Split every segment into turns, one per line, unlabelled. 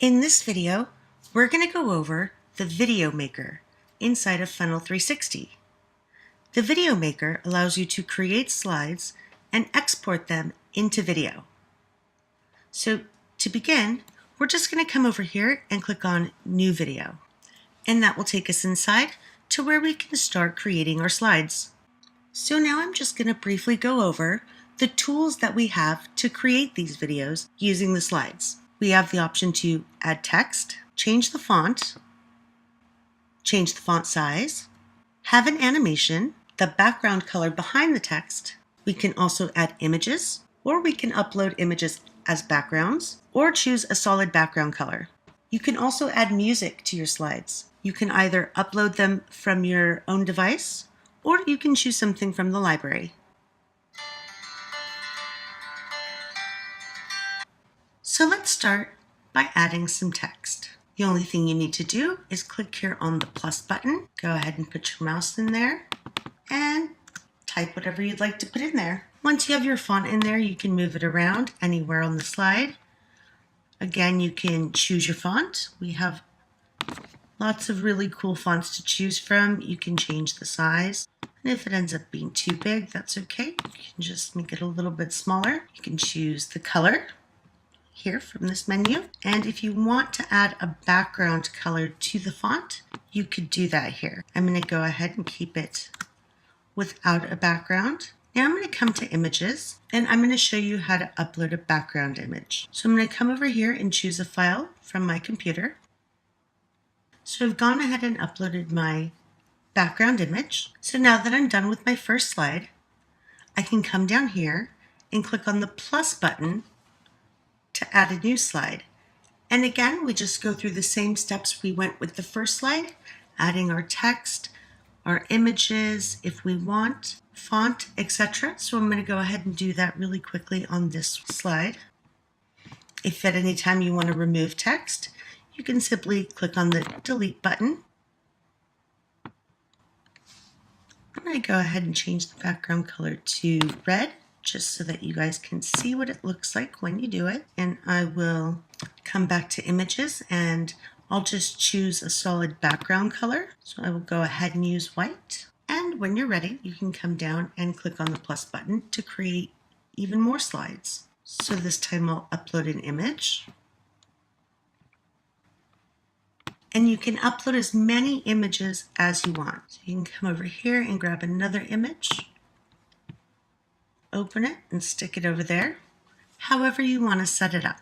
In this video, we're going to go over the Video Maker inside of Funnel360. The Video Maker allows you to create slides and export them into video. So to begin, we're just going to come over here and click on New Video, and that will take us inside to where we can start creating our slides. So now I'm just going to briefly go over the tools that we have to create these videos using the slides. We have the option to add text, change the font size, have an animation, the background color behind the text. We can also add images, or we can upload images as backgrounds, or choose a solid background color. You can also add music to your slides. You can either upload them from your own device, or you can choose something from the library. So let's start by adding some text. The only thing you need to do is click here on the plus button, go ahead and put your mouse in there, and type whatever you'd like to put in there. Once you have your font in there, you can move it around anywhere on the slide. Again, you can choose your font. We have lots of really cool fonts to choose from. You can change the size. And if it ends up being too big, that's okay. You can just make it a little bit smaller. You can choose the color here from this menu. And if you want to add a background color to the font, you could do that here. I'm going to go ahead and keep it without a background. Now I'm going to come to images, and I'm going to show you how to upload a background image. So I'm going to come over here and choose a file from my computer. So I've gone ahead and uploaded my background image. So now that I'm done with my first slide, I can come down here and click on the plus button to add a new slide. And again, we just go through the same steps we went with the first slide, adding our text, our images, if we want, font, etc. So I'm going to go ahead and do that really quickly on this slide. If at any time you want to remove text, you can simply click on the delete button. I'm going to go ahead and change the background color to red, just so that you guys can see what it looks like when you do it. And I will come back to images, and I'll just choose a solid background color. So I will go ahead and use white. And when you're ready, you can come down and click on the plus button to create even more slides. So this time I'll upload an image. And you can upload as many images as you want. So you can come over here and grab another image, open it and stick it over there, however you want to set it up.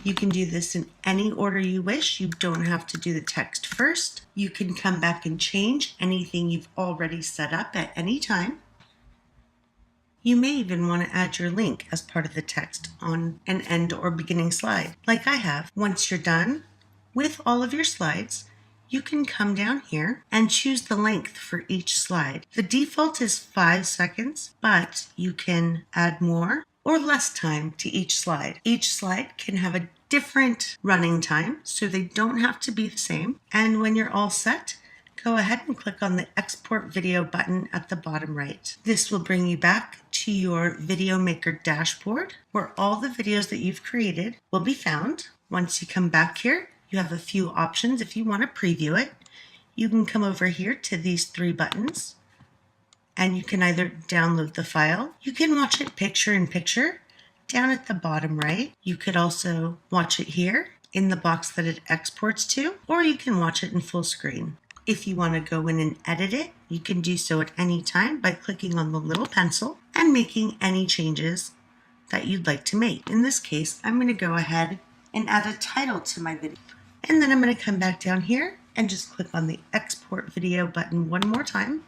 You can do this in any order you wish. You don't have to do the text first. You can come back and change anything you've already set up at any time. You may even want to add your link as part of the text on an end or beginning slide, like I have. Once you're done with all of your slides, you can come down here and choose the length for each slide. The default is 5 seconds, but you can add more or less time to each slide. Each slide can have a different running time, so they don't have to be the same. And when you're all set, go ahead and click on the Export Video button at the bottom right. This will bring you back to your Video Maker dashboard, where all the videos that you've created will be found. Once you come back here, you have a few options. If you want to preview it, you can come over here to these 3 buttons, and you can either download the file, you can watch it picture in picture down at the bottom right. You could also watch it here in the box that it exports to, or you can watch it in full screen. If you want to go in and edit it, you can do so at any time by clicking on the little pencil and making any changes that you'd like to make. In this case, I'm going to go ahead and add a title to my video. And then I'm going to come back down here and just click on the Export Video button one more time.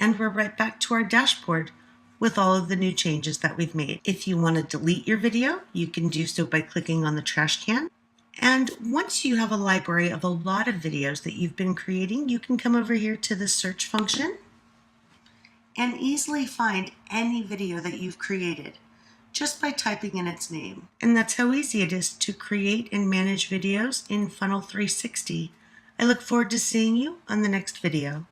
And we're right back to our dashboard with all of the new changes that we've made. If you want to delete your video, you can do so by clicking on the trash can. And once you have a library of a lot of videos that you've been creating, you can come over here to the search function and easily find any video that you've created just by typing in its name. And that's how easy it is to create and manage videos in Funnel360. I look forward to seeing you on the next video.